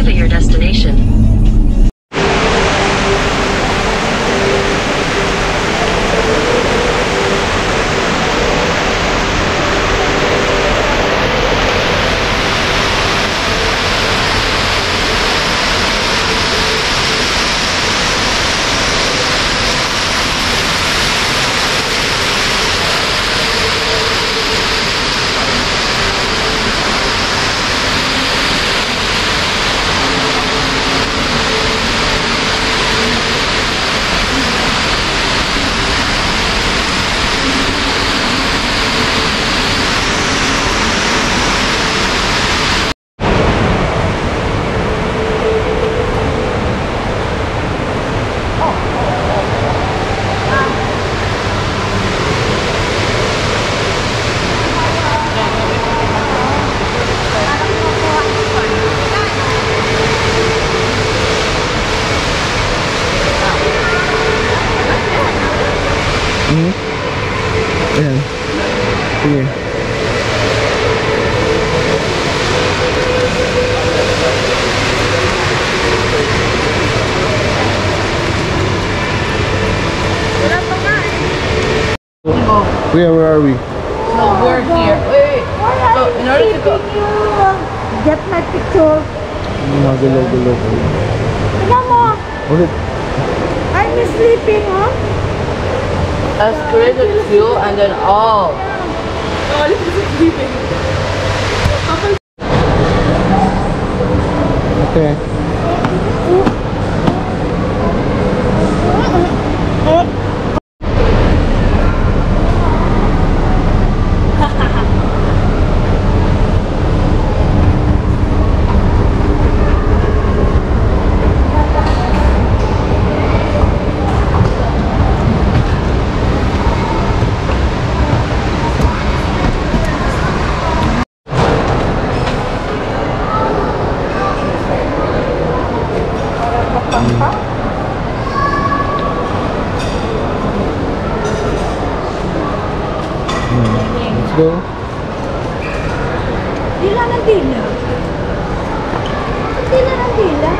arrive at your destination. Ayan. Sige. Where are we? So we're here. Wait. So in order to go, get my picture. Magalaw-galaw ko. Tignan mo. Ulit. I'm sleeping, huh? as created fuel and then all. Oh, this is sleeping. Okay. Let's go. Dila ng dila. Dila ng dila.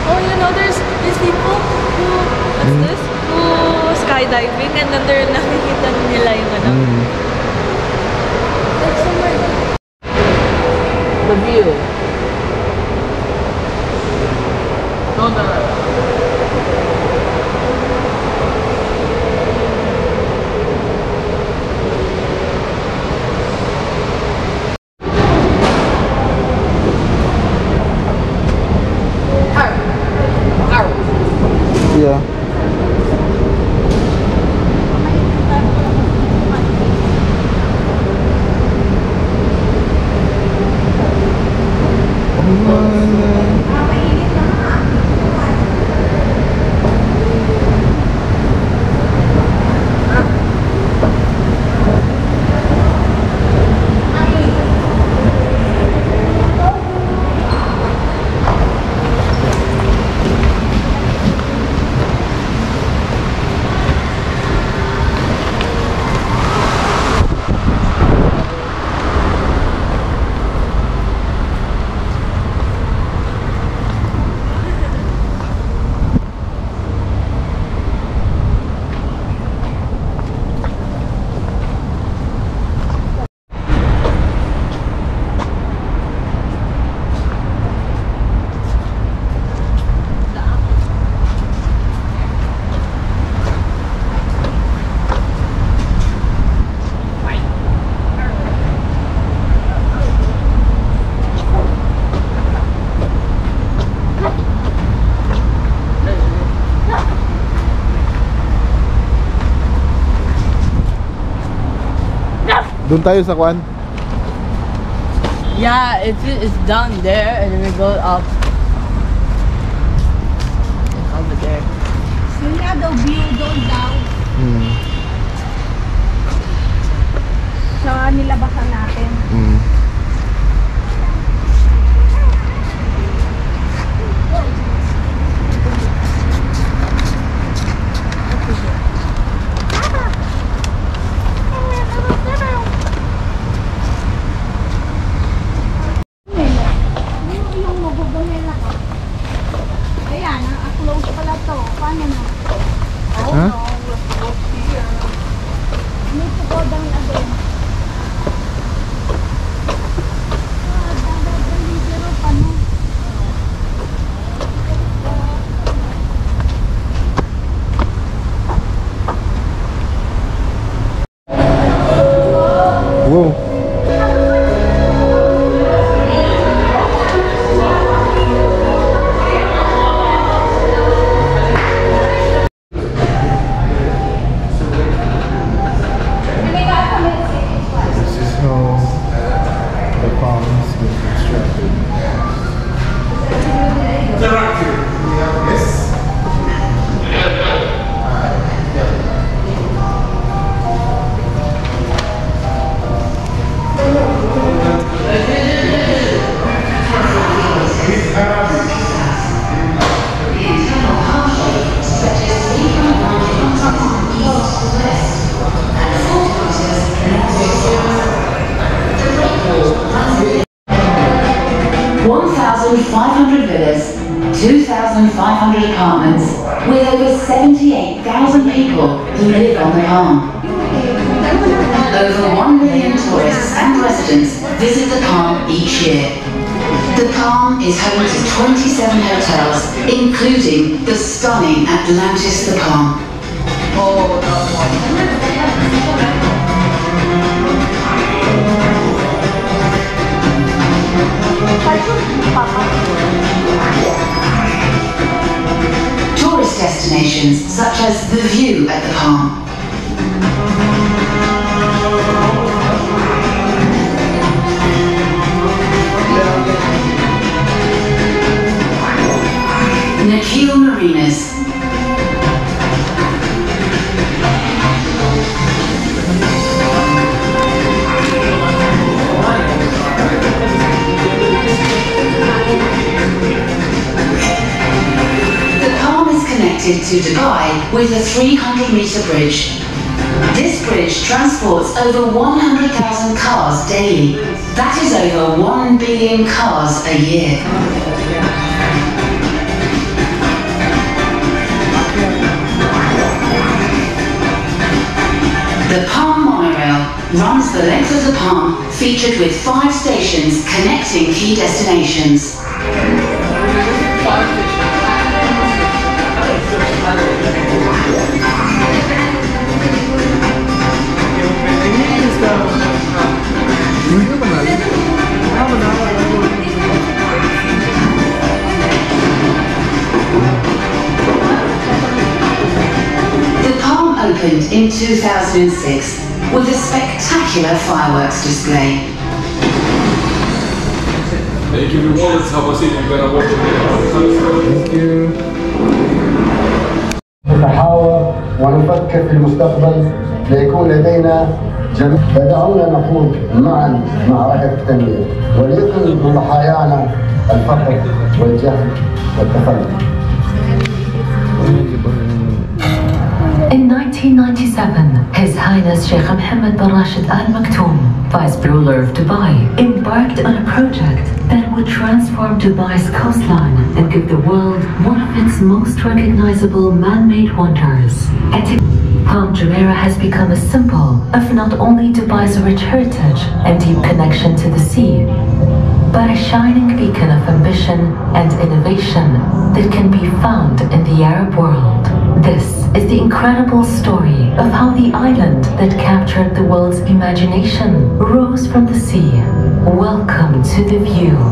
Oh, you know, there's these people who, what's this? Who skydiving and then they're nakikita nila yung ano. That's so much. The view. No, no, no. Yeah. Doon tayo sa kwan. Yeah, it's down there and then we go up. It's over there. Yun nga daw, view doon daw. Sa nilabasan natin. been constructed. Yes. 1,500 villas, 2,500 apartments, with over 78,000 people who live on the Palm. Over 1 million tourists and residents visit the Palm each year. The Palm is home to 27 hotels, including the stunning Atlantis The Palm. Tourist destinations such as the view at the Palm, Nakheel Marinas, connected to Dubai with a 300-meter bridge. This bridge transports over 100,000 cars daily. That is over 1 billion cars a year. The Palm Monorail runs the length of the Palm, featured with 5 stations connecting key destinations. The Palm opened in 2006 with a spectacular fireworks display. Thank you. Wallets, have a seat. You're gonna watch it. Thank you. نتحاور ونفكر في المستقبل ليكون لدينا جميع. فدعونا نخوض معا معركة التنمية وليكن ضحايانا الفقر والجهل والتخلف. In 1997, His Highness Sheikh Mohammed bin Rashid Al Maktoum, Vice Ruler of Dubai, embarked on a project that would transform Dubai's coastline and give the world one of its most recognizable man-made wonders. Palm Jumeirah has become a symbol of not only Dubai's rich heritage and deep connection to the sea, but a shining beacon of ambition and innovation that can be found in the Arab world. This is the incredible story of how the island that captured the world's imagination rose from the sea. Welcome to The View.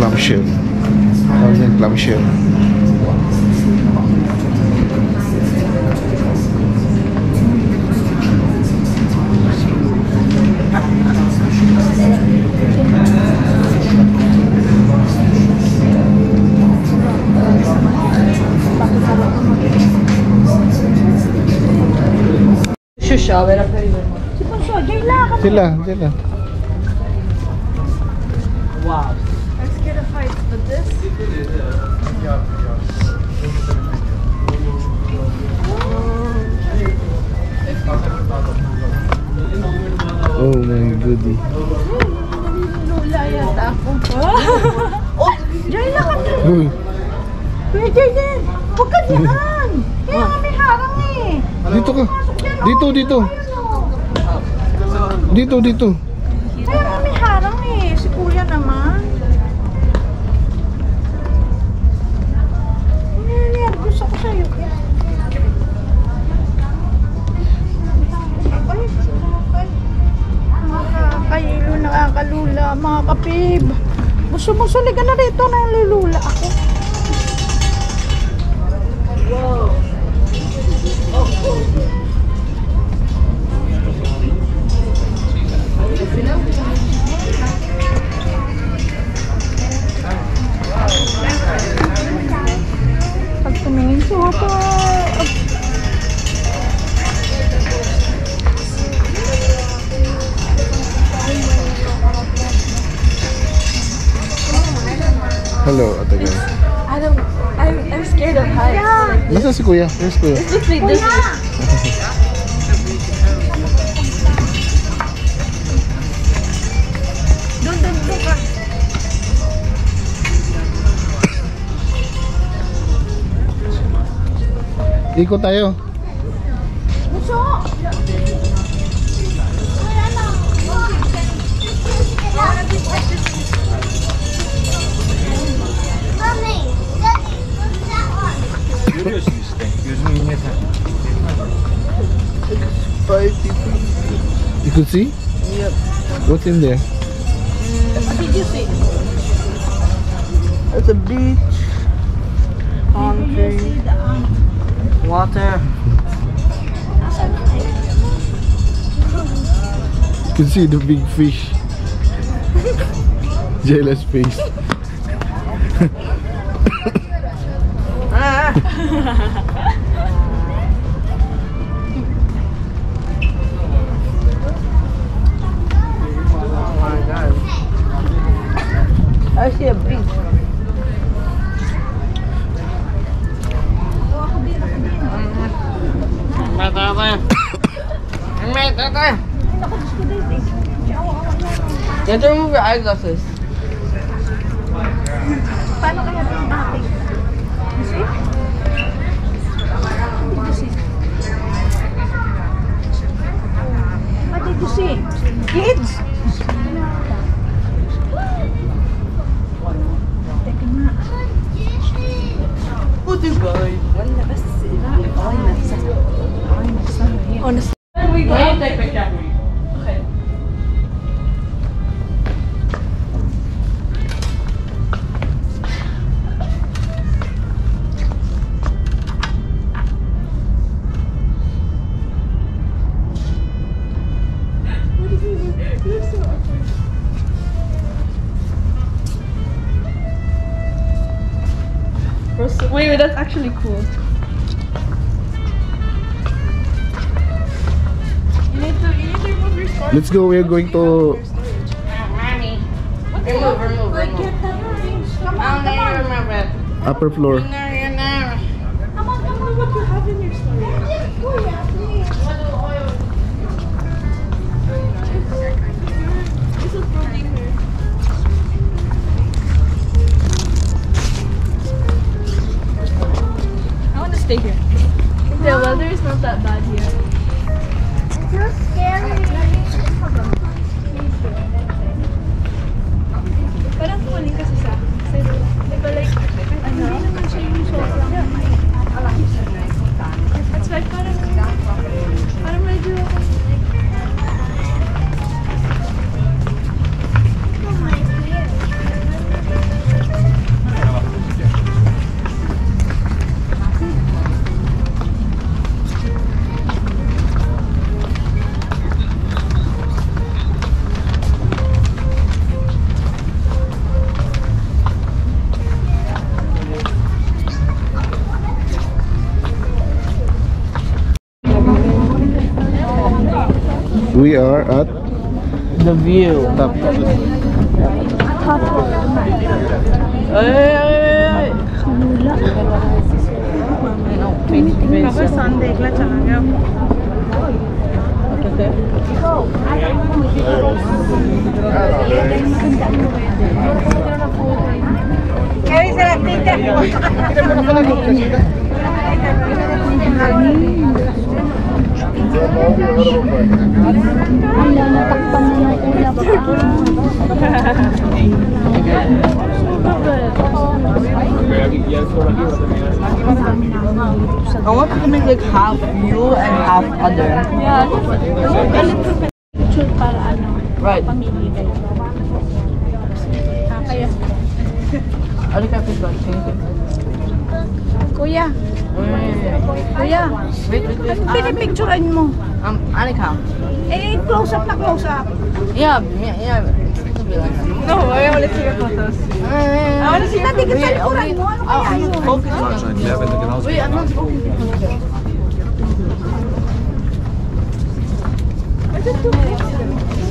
Clamshell. Tawag yan, clamshell. Shower up very well. Sila. Wow. I'm scared of heights, but this. Oh my goodie. Lula yata ako. Jayla ka din. Uy, Kuya Jayden, huwag ka dyan. Kaya nga may harang eh. dito ka. Dito. Dito. Kaya nga may harang eh. Si kuya naman. Nervous ako sa'yo. Nakakayilo, nakakalula, mga kapib. Musumusuli ka na rito, nalulula ako. Pag tumingin sa water. Hello, ate guys. I'm scared of heights. Nasaan si kuya? Where's kuya? This way, this way. Doon ka. Ikot tayo. Buso! You could see? Yep. What's in there? What did you see? It's a beach. Palm tree. Water. You can see the big fish. Jealous face. Oh my god. I see a beach. You have to remove your eyeglasses. Paano kaya ito yung ating? You see? What did you see? Kids? Teka nga. Honestly. We go. Take picture. Okay. Wait, that's actually cool. You need to remove your storage. Let's go. We're going to Remove. Come on, come on. upper floor. Come on, come on. What you have in your storage? Kuya, please. This is probably here. I want to stay here. The weather is not that bad here. It's so scary. Parang kumaling kasi sa di ba like, ano? Hindi naman siya yung sobrang that's why parang medyo Oh my dear. we are at The view. top. Ay! Kalula. Kapag Sunday, kla chalaga. Kaya sila tita. Wala, natakpan na yung ulap. I want to make like half you and half other. Yeah. Picture para ano, Right. pamili kayo. Kaya, Ano ka picture? kuya, kuya, Wait. pinipicturean mo. Ano ka? Eh, close up na close up. Yeah. No, I want to see your photos. I want to see Hindi ka sa likuran mo, ano kaya yun? Wait, I'm not focusing.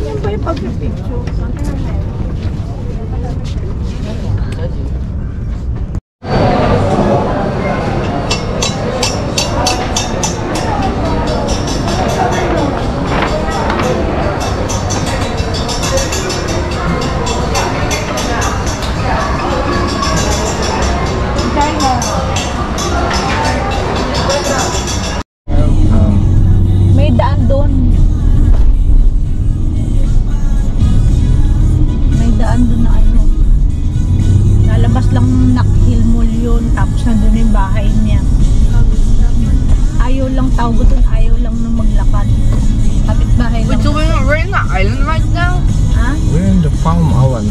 Yan ba yung pag-picture? May daan doon. May daan doon na ano. Lalabas lang Nakhil Mall yun. Tapos nandun yung bahay niya. Ayaw lang tao doon. Ayaw lang nung maglakad. Kapit bahay lang. Wait, so we're in the island right now? Ha? We're in the Palm Awan.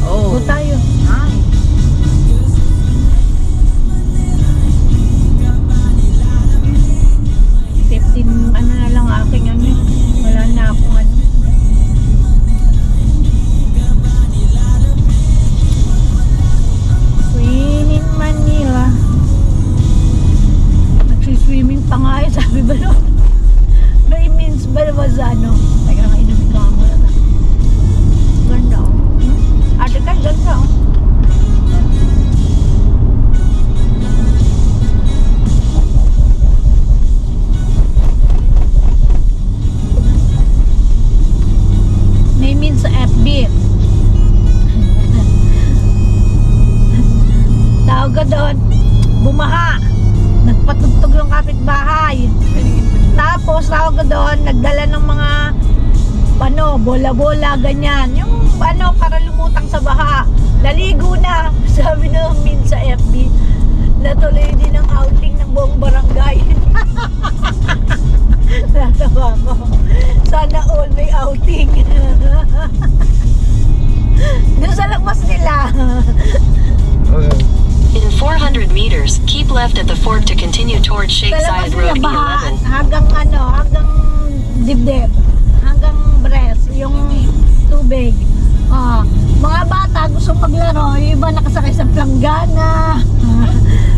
Oh. Go tayo. Nice. Ano na lang aking ano. Wala na akong ano. Queen in Manila. Nagsiswimming pa nga eh, sabi ba no? May means ba naman sa ano? Teka nga, inumin ko nga muna na. Ganda oh. Ate ka, ganda oh. May means sa FB. Tawag ka doon, bumaha. Nagpatugtog yung kapitbahay. Tapos tawag ka doon, nagdala ng mga bola-bola, ganyan. Yung para lumutang sa baha. Naligo na. Sabi ng means sa FB. Natuloy din ang outing ng buong barangay. Natawa ko. Sana all may outing. Doon sa labas nila. Okay. In 400 meters, keep left at the fork to continue towards Sheikh Sa labas Zayed Road nila bahaan. E11. Hanggang dibdib. Hanggang breast. Yung tubig. Mga bata gusto maglaro. Yung iba nakasakay sa planggana.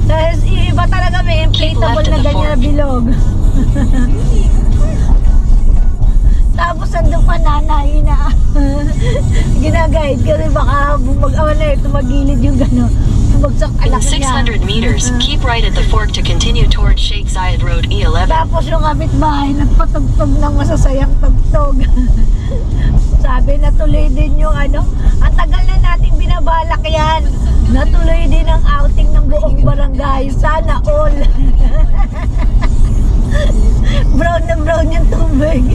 Tapos yung iba talaga may inflatable na ganyan na bilog. Tapos andun pa nanay na ginagayad kasi baka bumag-awan na tumagilid yung gano'n. Bumagsak In alak niya. 600 meters, keep right at the fork to continue towards Sheikh Zayed Road E11. Tapos yung kapitbahay nagpatugtog ng masasayang tugtog. Sabi natuloy din yung ano. Ang tagal na nating binabalak yan. Natuloy din ang outing ng buong barangay. Sana all. Brown na brown yung tubig.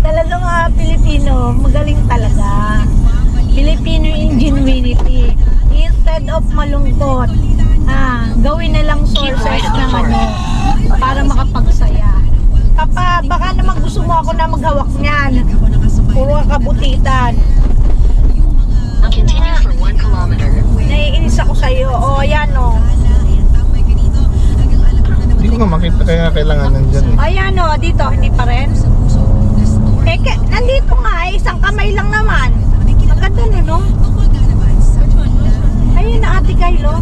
Talagang mga Pilipino, magaling talaga. Filipino ingenuity. Instead of malungkot, gawin na lang sources ng ano, para makapagsaya. Baka naman gusto mo ako na maghawak niyan. Puro kabutitan. Continue for 1 kilometer. Naiinis ako sa'yo. O, yan o. Hindi ko nga makita kaya kailangan nandyan eh. Ayan o, dito. Hindi pa rin. Nandito nga eh. Isang kamay lang naman. Maganda nun, no? Ayun na, Ate Kylo.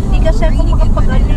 Hindi kasi ako makapag-ano.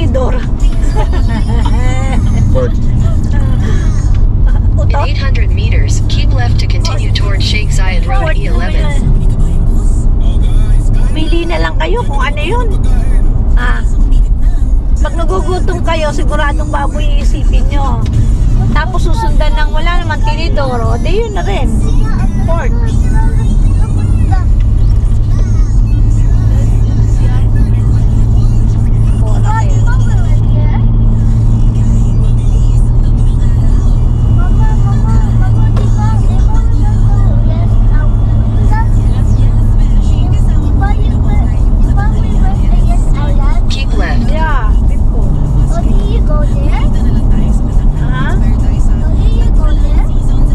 tinidor. Port. In Utot. 800 meters, keep left to continue towards Sheikh Zayed Road E11. Pili na lang kayo kung ano yun. Pag nagugutom kayo, siguradong baboy iisipin nyo. Tapos susundan ng wala naman tinidoro, di yun na rin. Port. Keep left. Yeah, before.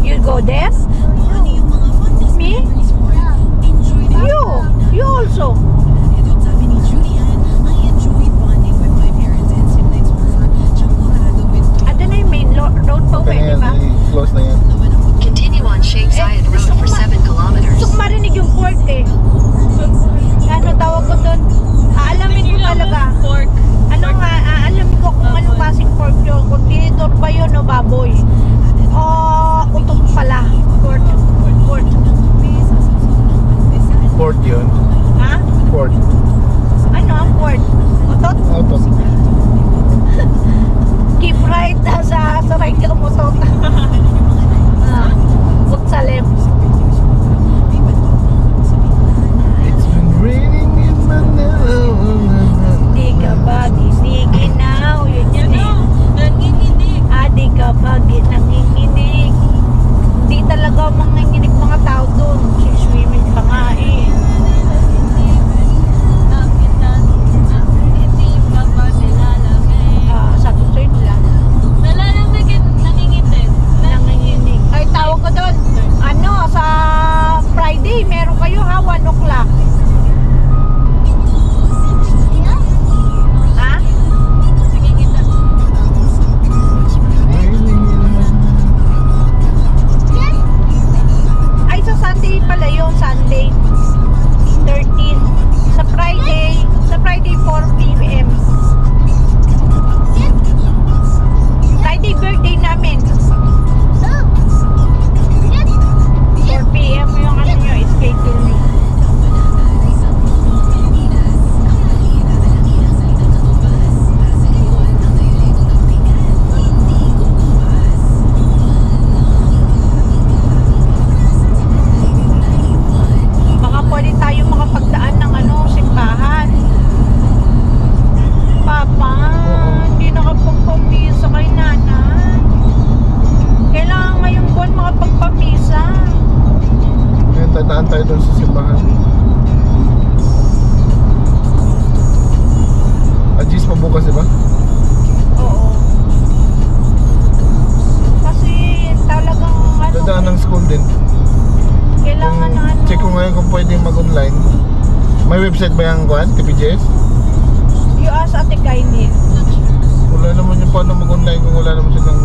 You go there? Me? You also. Ito na yung main road pa uwi, di ba? Close na yan. Continue on Sheikh Zayed Road for 7 kilometers. Gusto ko marinig yung port eh. Ano tawag ko doon? Aalamin ko talaga. Pork. Ano nga, aalamin ko kung anong klaseng pork yun. Kung tinidor ba yun o baboy. O utok pala. Port. Port yun. Ha? Port. Ano ang port? Utot? Auto. Keep right sa right ka umutot. Put sa left. It's been raining in Manila. Di ka ba giniginaw? Yun eh. Nanginginig. Di ka ba nanginginig? Hindi talaga manginginig mga tao doon. Swimming pa nga eh. Hindi pa ba nilalamig? Sabi ko yun lang. Nalalamig, nanginginig. Nanginginig. Ay, tawag ko doon. Ano, sa Friday, meron kayo ha, 1 o'clock. Ha? Ay, sa Sunday pala yun, Sunday 13. Sa Friday 4 p.m. Friday birthday namin. 4 p.m. yung ano nyo, schedule nyo. Baka pwede tayo makapagdaan ng ano, simbahan. Papa, hindi nakapagpamisa kay nanay. Kailangan ngayong buwan makapagpamisa. Ngayon, tataan tayo doon sa simbahan. Ajis pa bukas, diba? Oo. Kasi talagang ano, Dadaan ng school din. kailangan na ano. Check ko ngayon kung pwedeng mag-online. May website ba yung kuhan? TPJS? You ask Ate Kylie. Wala naman yung paano mag-online kung wala naman silang